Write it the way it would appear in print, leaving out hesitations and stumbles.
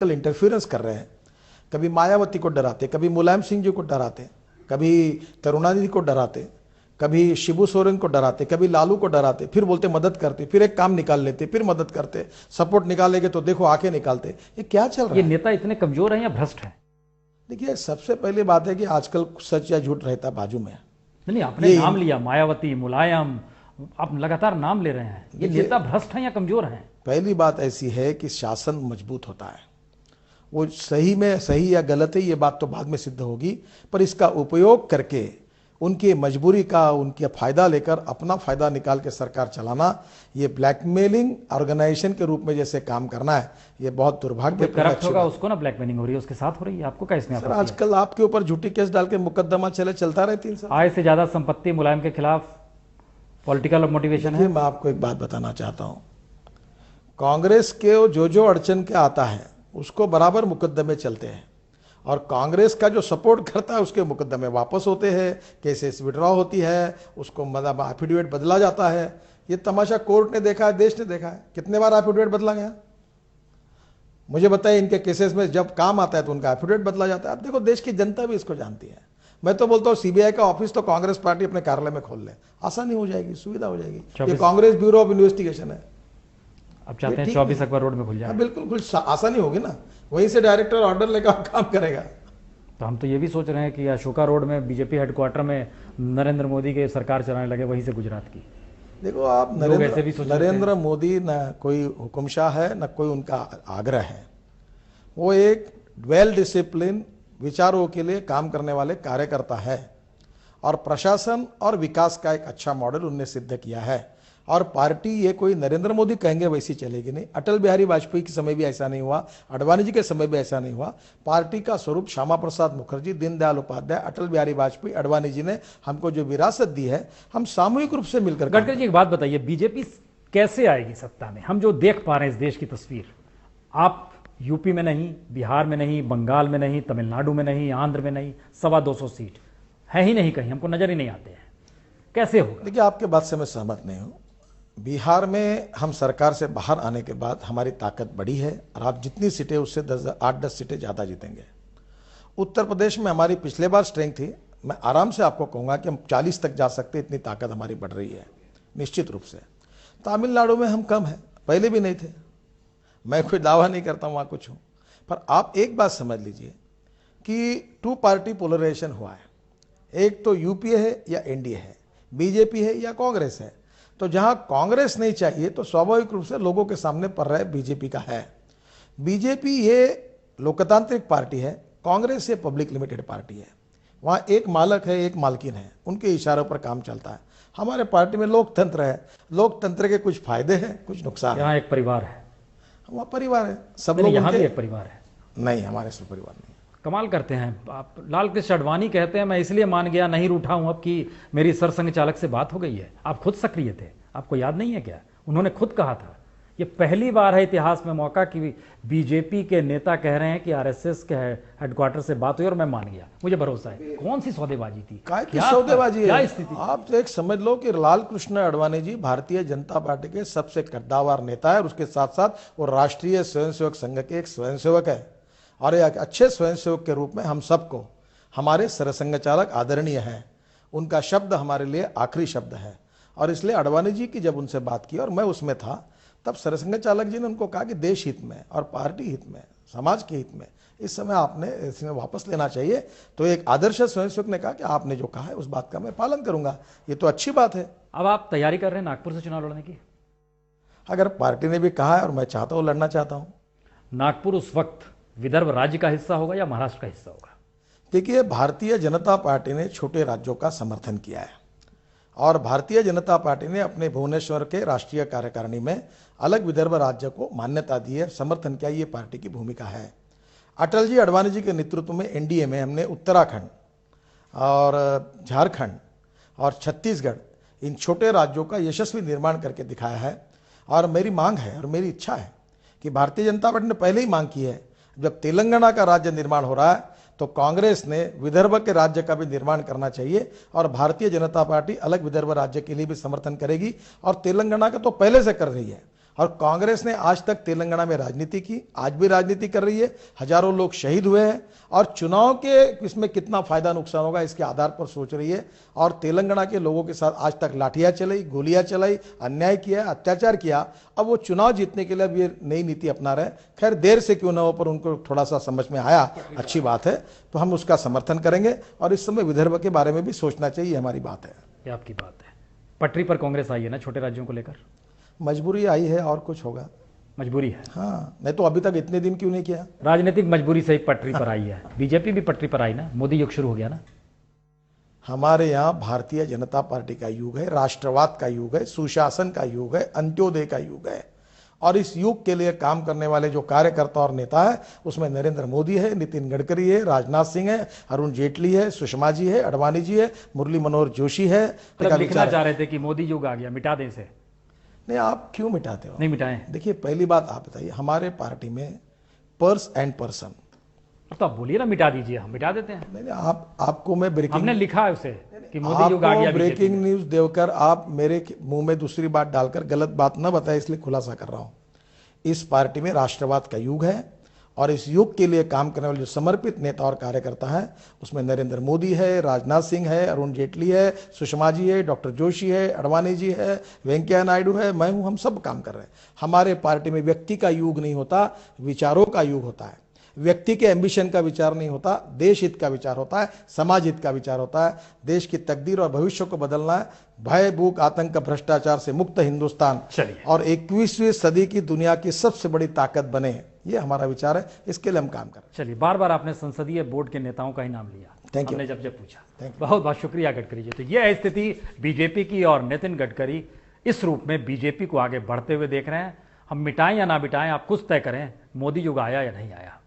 Interference कर रहे हैं। कभी मायावती को डराते, कभी मुलायम सिंह जी को डराते, कभी करुणानिधि को डराते, कभी शिबू सोरेन को डराते, कभी लालू को डराते, फिर बोलते मदद करते, फिर एक काम निकाल लेते, फिर मदद करते, सपोर्ट निकालेंगे तो देखो आके निकालते। ये क्या चल रहा ये है? नेता इतने कमजोर हैं या भ्रष्ट हैं? देखिए, सबसे पहली बात है कि आजकल सच या झूठ रहता बाजू में। नहीं, आपने ये नाम लिया मायावती, मुलायम, आप लगातार नाम ले रहे हैं। ये देखिए, नेता भ्रष्ट हैं या कमजोर हैं? पहली बात ऐसी है कि शासन मजबूत होता है। वो सही में सही या गलत है ये बात तो बाद में सिद्ध होगी, पर इसका उपयोग करके उनकी मजबूरी का, उनका फायदा लेकर अपना फायदा निकाल के सरकार चलाना, ये ब्लैकमेलिंग ऑर्गेनाइजेशन के रूप में जैसे काम करना है, ये बहुत दुर्भाग्यपूर्ण करप्ट होगा उसको ना ब्लैकमेलिंग हो रही है, उसके साथ हो रही है, आपको क्या इसमें सर। आपत्ति है? आजकल आपके ऊपर झूठी केस डाल के मुकदमा चलता रहे 3 साल। आय से ज्यादा संपत्ति मुलायम के खिलाफ पॉलिटिकल मोटिवेशन है। मैं आपको एक बात बताना चाहता हूं, कांग्रेस के जो अड़चन के आता है उसको बराबर मुकदमे चलते हैं, और कांग्रेस का जो सपोर्ट करता है उसके मुकदमे वापस होते हैं, केसेस विड्रॉ होती है, उसको मतलब एफिडेविट बदला जाता है। ये तमाशा कोर्ट ने देखा है, देश ने देखा है। कितने बार एफिडेविट बदला गया मुझे बताइए। इनके केसेस में जब काम आता है तो उनका एफिडेविट बदला जाता है। अब देखो, देश की जनता भी इसको जानती है। मैं तो बोलता हूँ सीबीआई का ऑफिस तो कांग्रेस पार्टी अपने कार्यालय में खोल ले, आसानी हो जाएगी, सुविधा हो जाएगी। ये कांग्रेस ब्यूरो ऑफ इन्वेस्टिगेशन है। अब चाहते हैं 24 अकबर रोड में खुल जाए। बिल्कुल खुल, आसानी होगी ना, वहीं से डायरेक्टर ऑर्डर लेकर काम करेगा। तो हम तो ये भी सोच रहे हैं कि अशोका रोड में बीजेपी हेडक्वार्टर में नरेंद्र मोदी के सरकार चलाने लगे, वहीं से गुजरात की। देखो, आप नरेंद्र मोदी न कोई हुक्मशाह है, न कोई उनका आग्रह है। वो एक वेल डिसिप्लिन विचारों के लिए काम करने वाले कार्यकर्ता है, और प्रशासन और विकास का एक अच्छा मॉडल उनने सिद्ध किया है। और पार्टी ये कोई नरेंद्र मोदी कहेंगे वैसी चलेगी नहीं। अटल बिहारी वाजपेयी के समय भी ऐसा नहीं हुआ, अडवाणी जी के समय भी ऐसा नहीं हुआ। पार्टी का स्वरूप श्यामा प्रसाद मुखर्जी, दीनदयाल उपाध्याय, अटल बिहारी वाजपेयी, अडवाणी जी ने हमको जो विरासत दी है, हम सामूहिक रूप से मिलकर। गडकरी जी, एक बात बताइए, बीजेपी कैसे आएगी सत्ता में? हम जो देख पा रहे हैं इस देश की तस्वीर, आप यूपी में नहीं, बिहार में नहीं, बंगाल में नहीं, तमिलनाडु में नहीं, आंध्र में नहीं, 250 सीट है ही नहीं, कहीं हमको नजर ही नहीं आते हैं। कैसे होगा? देखिए, आपके बात से मैं सहमत नहीं हूं। बिहार में हम सरकार से बाहर आने के बाद हमारी ताकत बढ़ी है, और आप जितनी सीटें उससे 8-10 सीटें ज़्यादा जीतेंगे। उत्तर प्रदेश में हमारी पिछले बार स्ट्रेंथ थी, मैं आराम से आपको कहूँगा कि हम 40 तक जा सकते, इतनी ताकत हमारी बढ़ रही है निश्चित रूप से। तमिलनाडु में हम कम है, पहले भी नहीं थे। मैं कोई दावा नहीं करता वहाँ कुछ हूँ, पर आप एक बात समझ लीजिए कि 2 पार्टी पोलराइजेशन हुआ है। एक तो यूपीए है या एनडीए है, बीजेपी है या कांग्रेस है। तो जहां कांग्रेस नहीं चाहिए तो स्वाभाविक रूप से लोगों के सामने पड़ रहा है बीजेपी का है। बीजेपी ये लोकतांत्रिक पार्टी है, कांग्रेस ये पब्लिक लिमिटेड पार्टी है। वहां एक मालक है, एक मालकिन है, उनके इशारों पर काम चलता है। हमारे पार्टी में लोकतंत्र है, लोकतंत्र के कुछ फायदे हैं, कुछ नुकसान। यहाँ एक परिवार है, वहाँ परिवार है, सब लोग। यहाँ भी एक परिवार है। नहीं, हमारे से परिवार नहीं। कमाल करते हैं आप। लाल कृष्ण आडवाणी कहते हैं, मैं इसलिए मान गया, नहीं रूठा हूं अब कि मेरी सरसंघ चालक से बात हो गई है। आप खुद सक्रिय थे, आपको याद नहीं है क्या? उन्होंने खुद कहा था। ये पहली बार है इतिहास में मौका कि बीजेपी के नेता कह रहे हैं कि आरएसएस के हेडक्वार्टर से बात हुई और मैं मान गया, मुझे भरोसा है। कौन सी सौदेबाजी थी? क्या सौदेबाजी है? क्या स्थिति? आप एक समझ लो कि लाल कृष्ण आडवाणी जी भारतीय जनता पार्टी के सबसे कद्दावर नेता है, और उसके साथ साथ वो राष्ट्रीय स्वयंसेवक संघ के एक स्वयंसेवक है। और एक अच्छे स्वयंसेवक के रूप में हम सबको, हमारे सरसंघ चालक आदरणीय हैं, उनका शब्द हमारे लिए आखिरी शब्द है। और इसलिए आडवाणी जी की जब उनसे बात की और मैं उसमें था, तब सरसंघ चालक जी ने उनको कहा कि देश हित में और पार्टी हित में, समाज के हित में इस समय आपने इसमें वापस लेना चाहिए। तो एक आदर्श स्वयंसेवक ने कहा कि आपने जो कहा है उस बात का मैं पालन करूंगा। ये तो अच्छी बात है। अब आप तैयारी कर रहे हैं नागपुर से चुनाव लड़ने की? अगर पार्टी ने भी कहा है और मैं चाहता हूँ, लड़ना चाहता हूँ। नागपुर उस वक्त विदर्भ राज्य का हिस्सा होगा या महाराष्ट्र का हिस्सा होगा? देखिए, भारतीय जनता पार्टी ने छोटे राज्यों का समर्थन किया है, और भारतीय जनता पार्टी ने अपने भुवनेश्वर के राष्ट्रीय कार्यकारिणी में अलग विदर्भ राज्य को मान्यता दी है, समर्थन किया। ये पार्टी की भूमिका है। अटल जी आडवाणी जी के नेतृत्व में एनडीए में हमने उत्तराखंड और झारखंड और छत्तीसगढ़, इन छोटे राज्यों का यशस्वी निर्माण करके दिखाया है। और मेरी मांग है और मेरी इच्छा है कि भारतीय जनता पार्टी ने पहले ही मांग की है, जब तेलंगाना का राज्य निर्माण हो रहा है तो कांग्रेस ने विदर्भ के राज्य का भी निर्माण करना चाहिए, और भारतीय जनता पार्टी अलग विदर्भ राज्य के लिए भी समर्थन करेगी। और तेलंगाना का तो पहले से कर रही है, और कांग्रेस ने आज तक तेलंगाना में राजनीति की, आज भी राजनीति कर रही है, हजारों लोग शहीद हुए हैं और चुनाव के इसमें कितना फायदा नुकसान होगा इसके आधार पर सोच रही है। और तेलंगाना के लोगों के साथ आज तक लाठियां चलाई, गोलियां चलाई, अन्याय किया, अत्याचार किया। अब वो चुनाव जीतने के लिए अब ये नई नीति अपना रहे। खैर देर से क्यों ना हो, पर उनको थोड़ा सा समझ में आया, अच्छी बात है, तो हम उसका समर्थन करेंगे। और इस समय विदर्भ के बारे में भी सोचना चाहिए, हमारी बात है। ये आपकी बात है। पटरी पर कांग्रेस आई है ना छोटे राज्यों को लेकर? मजबूरी आई है और कुछ होगा, मजबूरी है। हाँ, नहीं तो अभी तक इतने दिन क्यों नहीं किया। राजनीतिक मजबूरी से ही पटरी पर आई है। बीजेपी भी पटरी पर आई ना, मोदी युग शुरू हो गया ना। हमारे यहाँ भारतीय जनता पार्टी का युग है, राष्ट्रवाद का युग है, सुशासन का युग है, अंत्योदय का युग है। और इस युग के लिए काम करने वाले जो कार्यकर्ता और नेता है उसमें नरेंद्र मोदी है, नितिन गडकरी है, राजनाथ सिंह है, अरुण जेटली है, सुषमा जी है, अडवाणी जी है, मुरली मनोहर जोशी है। मतलब लिखना चाह रहे थे कि मोदी युग आ गया, मिटा दें इसे। नहीं, आप क्यों मिटाते हो? नहीं मिटाएं। देखिए, पहली बात आप बताइए, हमारे पार्टी में पर्स एंड पर्सन। तो आप बोलिए ना, मिटा दीजिए, हम मिटा देते हैं। नहीं, आपको मैं ब्रेकिंग, हमने लिखा है उसे कि मोदी युग आ गया। ब्रेकिंग न्यूज देकर आप मेरे मुंह में दूसरी बात डालकर गलत बात न बताए, इसलिए खुलासा कर रहा हूं। इस पार्टी में राष्ट्रवाद का युग है और इस युग के लिए काम करने वाले जो समर्पित नेता और कार्यकर्ता है उसमें नरेंद्र मोदी है, राजनाथ सिंह है, अरुण जेटली है, सुषमा जी है, डॉक्टर जोशी है, अडवाणी जी है, वेंकैया नायडू है, मैं हूं, हम सब काम कर रहे हैं। हमारे पार्टी में व्यक्ति का युग नहीं होता, विचारों का युग होता है। व्यक्ति के एम्बिशन का विचार नहीं होता, देश हित का विचार होता है, समाज हित का विचार होता है। देश की तकदीर और भविष्य को बदलना है। भय, भूख, आतंक, भ्रष्टाचार से मुक्त हिंदुस्तान और 21वीं सदी की दुनिया की सबसे बड़ी ताकत बने, ये हमारा विचार है। इसके लिए हम काम कर रहे हैं। चलिए, बार बार आपने संसदीय बोर्ड के नेताओं का ही नाम लिया, थैंक यू। हमने जब पूछा। बहुत बहुत शुक्रिया गडकरी जी। तो यह है स्थिति बीजेपी की और नितिन गडकरी इस रूप में बीजेपी को आगे बढ़ते हुए देख रहे हैं। हम मिटाएं या ना मिटाएं, आप कुछ तय करें, मोदी युग आया या नहीं आया।